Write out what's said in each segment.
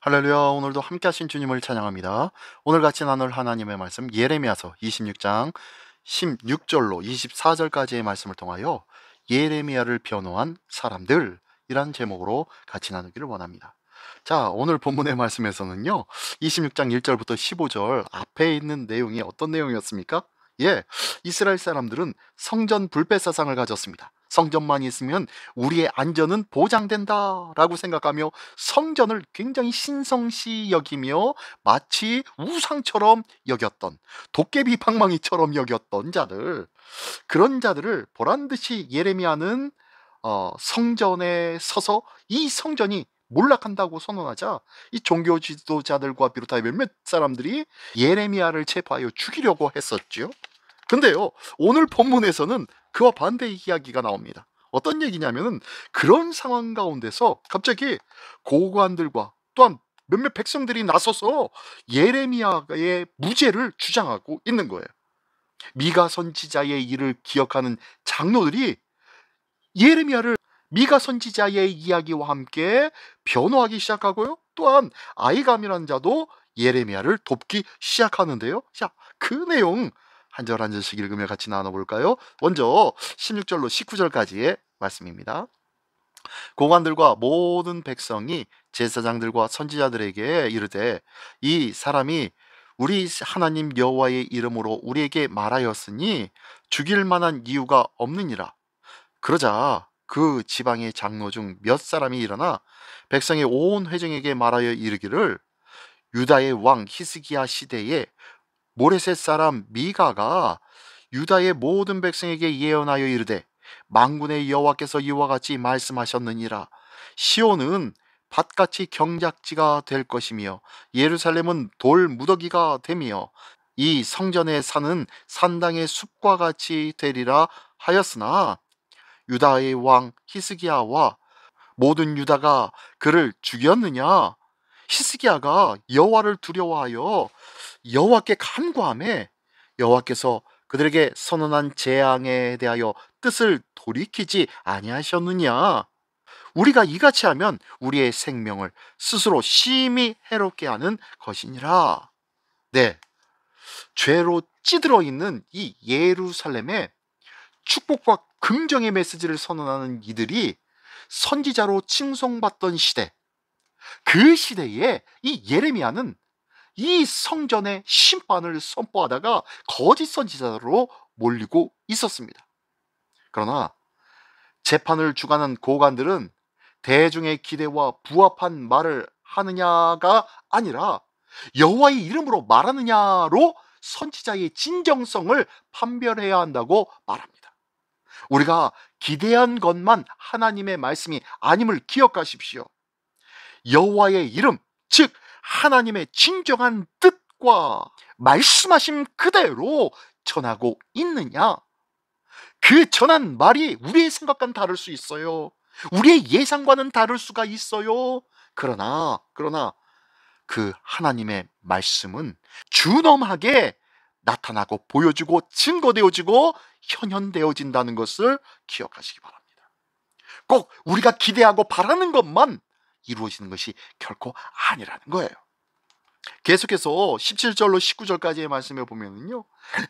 할렐루야. 오늘도 함께 하신 주님을 찬양합니다. 오늘 같이 나눌 하나님의 말씀 예레미야서 26장 16절로 24절까지의 말씀을 통하여 예레미야를 변호한 사람들이란 제목으로 같이 나누기를 원합니다. 자, 오늘 본문의 말씀에서는요, 26장 1절부터 15절 앞에 있는 내용이 어떤 내용이었습니까? 예, 이스라엘 사람들은 성전 불패 사상을 가졌습니다. 성전만 있으면 우리의 안전은 보장된다 라고 생각하며 성전을 굉장히 신성시 여기며 마치 우상처럼 여겼던, 도깨비 방망이처럼 여겼던 자들, 그런 자들을 보란듯이 예레미야는 성전에 서서 이 성전이 몰락한다고 선언하자 이 종교 지도자들과 비롯하여 몇몇 사람들이 예레미야를 체포하여 죽이려고 했었죠. 근데요, 오늘 본문에서는 그와 반대의 이야기가 나옵니다. 어떤 얘기냐면은 그런 상황 가운데서 갑자기 고관들과 또한 몇몇 백성들이 나서서 예레미야의 무죄를 주장하고 있는 거예요. 미가 선지자의 일을 기억하는 장로들이 예레미야를 미가 선지자의 이야기와 함께 변호하기 시작하고요, 또한 아이감이라는 자도 예레미야를 돕기 시작하는데요. 자, 그 내용 한 절 한 절씩 읽으며 같이 나눠볼까요? 먼저 16절로 19절까지의 말씀입니다. 고관들과 모든 백성이 제사장들과 선지자들에게 이르되 이 사람이 우리 하나님 여호와의 이름으로 우리에게 말하였으니 죽일 만한 이유가 없느니라. 그러자 그 지방의 장로 중 몇 사람이 일어나 백성의 온 회중에게 말하여 이르기를 유다의 왕 히스기야 시대에 모레셋 사람 미가가 유다의 모든 백성에게 예언하여 이르되 만군의 여호와께서 이와 같이 말씀하셨느니라. 시온은 밭같이 경작지가 될 것이며 예루살렘은 돌 무더기가 되며 이 성전의 산은 산당의 숲과 같이 되리라 하였으나 유다의 왕 히스기야와 모든 유다가 그를 죽였느냐? 히스기야가 여호와를 두려워하여 여호와께 간구하매 여호와께서 그들에게 선언한 재앙에 대하여 뜻을 돌이키지 아니하셨느냐? 우리가 이같이 하면 우리의 생명을 스스로 심히 해롭게 하는 것이니라. 네, 죄로 찌들어 있는 이 예루살렘에 축복과 긍정의 메시지를 선언하는 이들이 선지자로 칭송받던 시대, 그 시대에 이 예레미야는 이 성전의 심판을 선포하다가 거짓 선지자로 몰리고 있었습니다. 그러나 재판을 주관한 고관들은 대중의 기대와 부합한 말을 하느냐가 아니라 여호와의 이름으로 말하느냐로 선지자의 진정성을 판별해야 한다고 말합니다. 우리가 기대한 것만 하나님의 말씀이 아님을 기억하십시오. 여호와의 이름, 즉 하나님의 진정한 뜻과 말씀하신 그대로 전하고 있느냐? 그 전한 말이 우리의 생각과는 다를 수 있어요. 우리의 예상과는 다를 수가 있어요. 그러나 그 하나님의 말씀은 준엄하게 나타나고 보여지고 증거되어지고 현현되어진다는 것을 기억하시기 바랍니다. 꼭 우리가 기대하고 바라는 것만 이루어지는 것이 결코 아니라는 거예요. 계속해서 17절로 19절까지의 말씀을 보면요,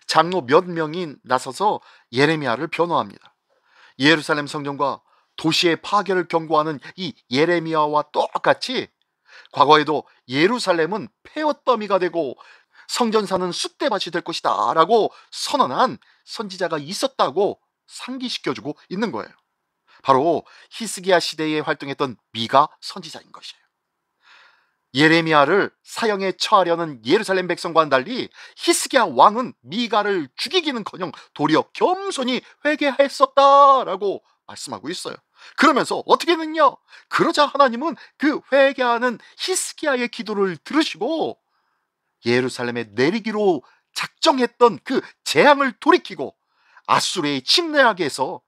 장로 몇 명이 나서서 예레미야를 변호합니다. 예루살렘 성전과 도시의 파괴를 경고하는 이 예레미야와 똑같이 과거에도 예루살렘은 폐허더미가 되고 성전사는 쑥대밭이 될 것이다 라고 선언한 선지자가 있었다고 상기시켜주고 있는 거예요. 바로 히스기야 시대에 활동했던 미가 선지자인 것이에요. 예레미야를 사형에 처하려는 예루살렘 백성과는 달리 히스기야 왕은 미가를 죽이기는커녕 도리어 겸손히 회개했었다라고 말씀하고 있어요. 그러면서 어떻게 했느냐? 그러자 하나님은 그 회개하는 히스기야의 기도를 들으시고 예루살렘에 내리기로 작정했던 그 재앙을 돌이키고 아수르의 침략에서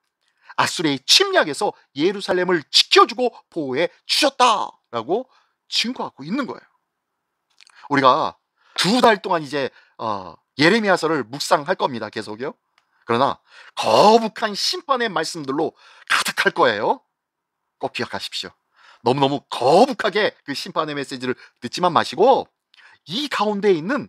예루살렘을 지켜주고 보호해 주셨다라고 증거하고 있는 거예요. 우리가 2달 동안 이제 예레미야서를 묵상할 겁니다. 계속요. 그러나 거북한 심판의 말씀들로 가득할 거예요. 꼭 기억하십시오. 너무너무 거북하게 그 심판의 메시지를 듣지만 마시고, 이 가운데에 있는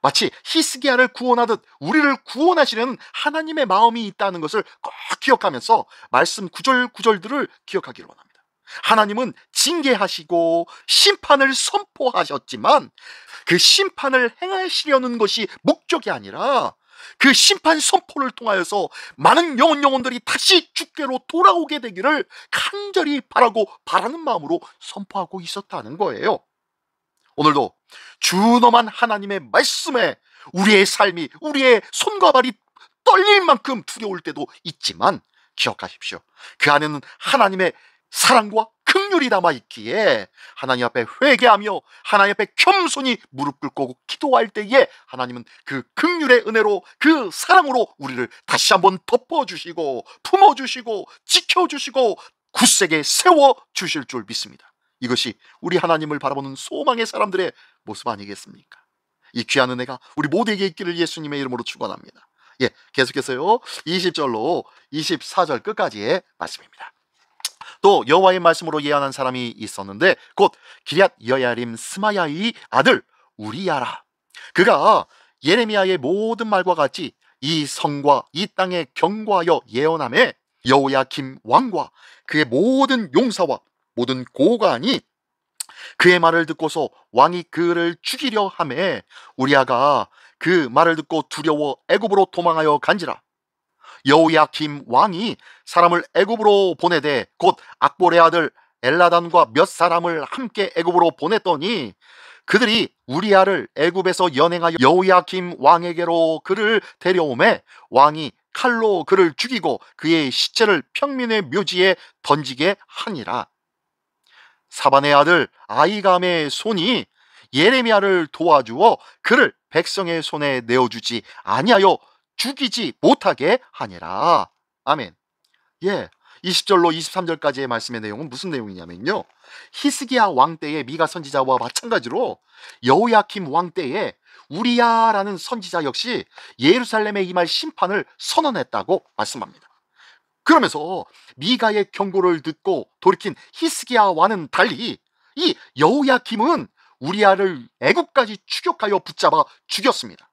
마치 히스기야를 구원하듯 우리를 구원하시려는 하나님의 마음이 있다는 것을 꼭 기억하면서 말씀 구절구절들을 기억하기를 원합니다. 하나님은 징계하시고 심판을 선포하셨지만 그 심판을 행하시려는 것이 목적이 아니라 그 심판 선포를 통하여서 많은 영혼들이 다시 주께로 돌아오게 되기를 간절히 바라고 바라는 마음으로 선포하고 있었다는 거예요. 오늘도 준엄한 하나님의 말씀에 우리의 삶이, 우리의 손과 발이 떨릴 만큼 두려울 때도 있지만 기억하십시오. 그 안에는 하나님의 사랑과 긍휼이 담아 있기에 하나님 앞에 회개하며 하나님 앞에 겸손히 무릎 꿇고 기도할 때에 하나님은 그 긍휼의 은혜로, 그 사랑으로 우리를 다시 한번 덮어주시고 품어주시고 지켜주시고 굳세게 세워주실 줄 믿습니다. 이것이 우리 하나님을 바라보는 소망의 사람들의 모습 아니겠습니까? 이 귀한 은혜가 우리 모두에게 있기를 예수님의 이름으로 축원합니다. 계속해서요 20절로 24절 끝까지의 말씀입니다. 또 여호와의 말씀으로 예언한 사람이 있었는데 곧 기럇 여야림 스마야의 아들 우리야라. 그가 예레미야의 모든 말과 같이 이 성과 이 땅에 경고하여 예언하매 여호야김 왕과 그의 모든 용사와 모든 고관이 그의 말을 듣고서 왕이 그를 죽이려 하매 우리야가 그 말을 듣고 두려워 애굽으로 도망하여 간지라. 여호야김 왕이 사람을 애굽으로 보내되 곧 악볼의 아들 엘라단과 몇 사람을 함께 애굽으로 보냈더니 그들이 우리야를 애굽에서 연행하여 여호야김 왕에게로 그를 데려오매 왕이 칼로 그를 죽이고 그의 시체를 평민의 묘지에 던지게 하니라. 사반의 아들 아이감의 손이 예레미야를 도와주어 그를 백성의 손에 내어주지 아니하여 죽이지 못하게 하니라. 아멘. 20절로 23절까지의 말씀의 내용은 무슨 내용이냐면요, 히스기야 왕 때의 미가 선지자와 마찬가지로 여호야김 왕 때에 우리야라는 선지자 역시 예루살렘에 임할 심판을 선언했다고 말씀합니다. 그러면서 미가의 경고를 듣고 돌이킨 히스기야와는 달리 이 여호야김은 우리야를 애굽까지 추격하여 붙잡아 죽였습니다.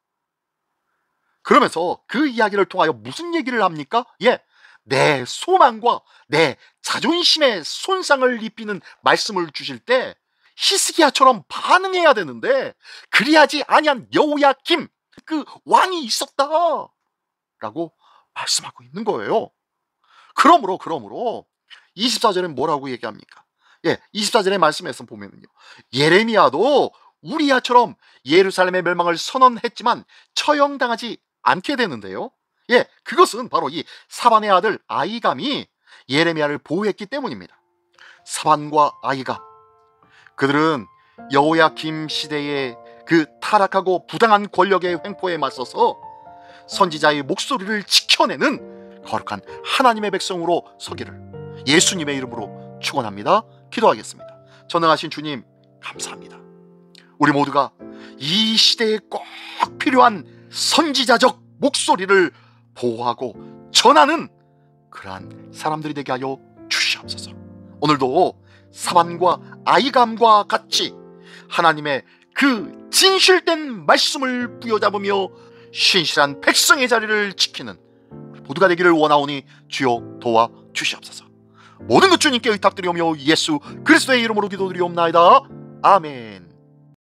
그러면서 그 이야기를 통하여 무슨 얘기를 합니까? 내 소망과 내 자존심에 손상을 입히는 말씀을 주실 때 히스기야처럼 반응해야 되는데 그리하지 아니한 여호야김 그 왕이 있었다 라고 말씀하고 있는 거예요. 그러므로 24절엔 뭐라고 얘기합니까? 24절의 말씀에서 보면요, 예레미야도 우리야처럼 예루살렘의 멸망을 선언했지만 처형당하지 않게 되는데요, 그것은 바로 이 사반의 아들 아이감이 예레미야를 보호했기 때문입니다. 사반과 아이감, 그들은 여호야김 시대의 그 타락하고 부당한 권력의 횡포에 맞서서 선지자의 목소리를 지켜내는 거룩한 하나님의 백성으로 서기를 예수님의 이름으로 축원합니다. 기도하겠습니다. 전능하신 주님, 감사합니다. 우리 모두가 이 시대에 꼭 필요한 선지자적 목소리를 보호하고 전하는 그러한 사람들이 되게 하여 주시옵소서. 오늘도 사반과 아이감과 같이 하나님의 그 진실된 말씀을 부여잡으며 신실한 백성의 자리를 지키는 우리 모두가 되기를 원하오니 주여 도와 주시옵소서. 모든 것 주님께 의탁드리오며 예수 그리스도의 이름으로 기도드리옵나이다. 아멘.